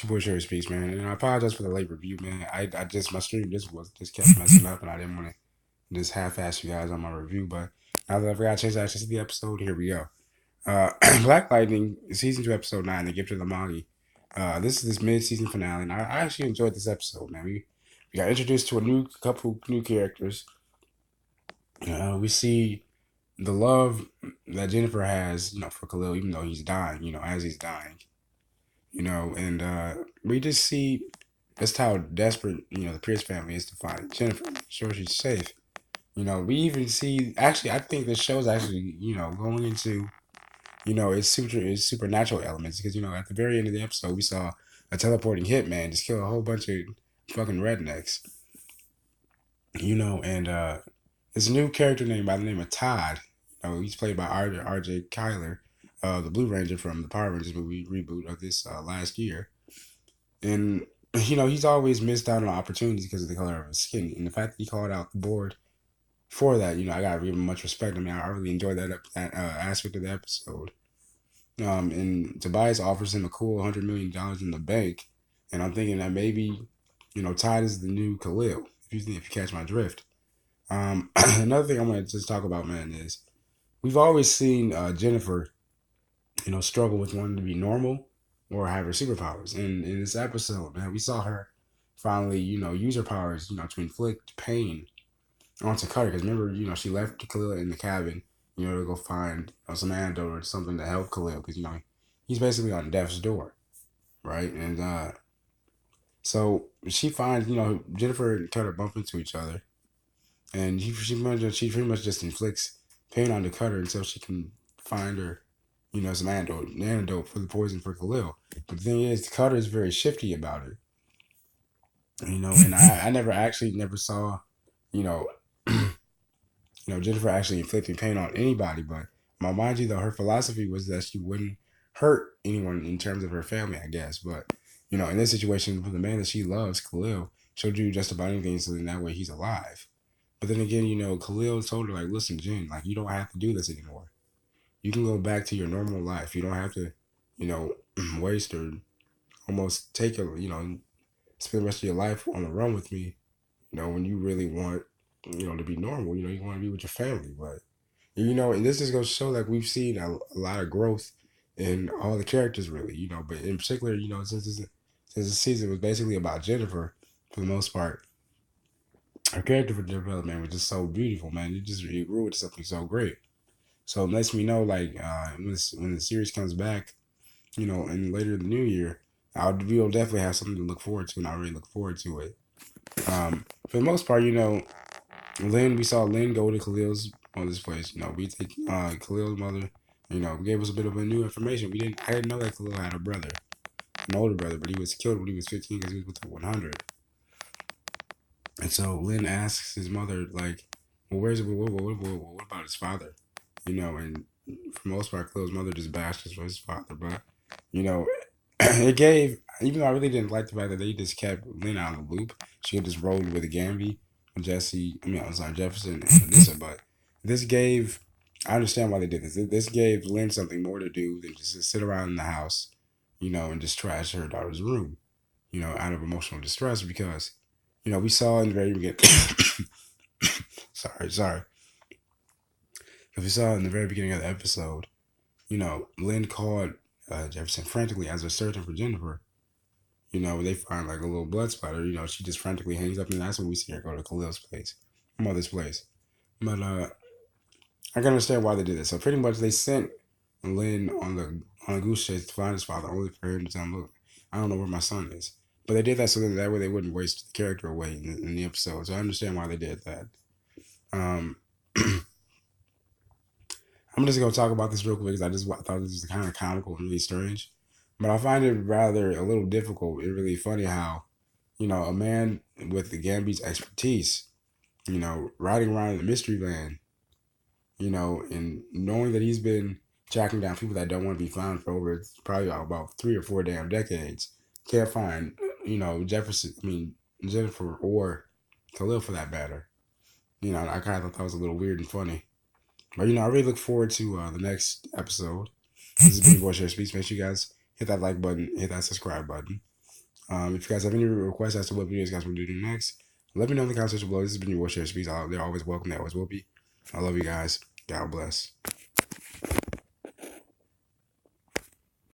Boy Sherry Speaks, man. And I apologize for the late review, man. I just my stream just kept messing up, and I didn't want to just half-ass you guys on my review. But now that I forgot to change the access to the episode, here we go. Black Lightning, season 2, episode 9, The Gift of the Magi. This is this mid-season finale, and I actually enjoyed this episode, man. We got introduced to a new couple new characters. We see the love that Jennifer has, for Khalil, even though he's dying, as he's dying, and we just see just how desperate, the Pierce family is to find Jennifer, sure she's safe. We even see, actually, I think this show's actually, going into, its supernatural elements because, at the very end of the episode, we saw a teleporting hitman just kill a whole bunch of fucking rednecks, and this new character named by the name of Todd. He's played by RJ Kyler, the Blue Ranger from the Power Rangers movie reboot of this last year. And, he's always missed out on opportunities because of the color of his skin. And the fact that he called out the board for that, I got to give him much respect. I mean, I really enjoyed that aspect of the episode. And Tobias offers him a cool $100 million in the bank. And I'm thinking that maybe, Todd is the new Khalil, if you catch my drift. Another thing I want to just talk about, man, is we've always seen Jennifer, struggle with wanting to be normal or have her superpowers. And in this episode, man, we saw her finally, use her powers, to inflict pain onto Cutter. Because remember, she left Khalil in the cabin, to go find some antidote or something to help Khalil. Because, he's basically on death's door, right? And so she finds, Jennifer and Cutter bump into each other. And she pretty much just inflicts pain onto Cutter until she can find her, some antidote for the poison for Khalil. But the thing is, Cutter is very shifty about it. And I never saw, you know, Jennifer actually inflicting pain on anybody. But mind you, though, her philosophy was that she wouldn't hurt anyone in terms of her family, I guess. But, in this situation, for the man that she loves, Khalil, she'll do just about anything so in that way he's alive. But then again, Khalil told her, like, listen, Jen, like, you don't have to do this anymore. You can go back to your normal life. You don't have to, you know, waste or almost take a, spend the rest of your life on the run with me, when you really want, to be normal, you want to be with your family. But, and this just goes to show, like, we've seen a lot of growth in all the characters, really, but in particular, since the season was basically about Jennifer for the most part, her character for development was just so beautiful, man. It grew into something so great. So it lets me know, like, when the series comes back, and later in the new year, we'll definitely have something to look forward to, and I really look forward to it. For the most part, we saw Lynn go to Khalil's mother's place. We take Khalil's mother, gave us a bit of a new information. I didn't know that Khalil had a brother, an older brother, but he was killed when he was 15 because he was with the 100. And so Lynn asks his mother, like, well, what about his father? And for the most part, Khalil's mother just bashed his father. But, it gave, even though I really didn't like the fact that they just kept Lynn out of the loop, she had just rolled with Gamby, Jefferson and Vanessa. But this gave, I understand why they did this. This gave Lynn something more to do than just to sit around in the house, and just trash her daughter's room, out of emotional distress because, we saw in the very beginning, sorry. If we saw in the very beginning of the episode, Lynn called Jefferson frantically as they're searching for Jennifer. They find like a little blood splatter. She just frantically hangs up, and that's when we see her go to Khalil's place, mother's place. But I can understand why they did this. So pretty much they sent Lynn on a goose chase to find his father, only for him to tell him, "Look, I don't know where my son is." But they did that so that way they wouldn't waste the character away in the episode. So I understand why they did that. Um, I'm just gonna talk about this real quick because I just thought this was kind of comical and really strange. But I find it rather a little difficult and really funny how, a man with the Gambi's expertise, riding around in the mystery van, and knowing that he's been tracking down people that don't want to be found for over probably about 3 or 4 damn decades, can't find, Jennifer or Khalil for that matter. I kind of thought that was a little weird and funny. But, I really look forward to the next episode. This is Big Boy Share Speaks. Make sure you guys hit that like button, hit that subscribe button. If you guys have any requests as to what videos you guys want to do next, let me know in the comment section below. This has been your War Share Speaks. They're always welcome. They always will be. I love you guys. God bless.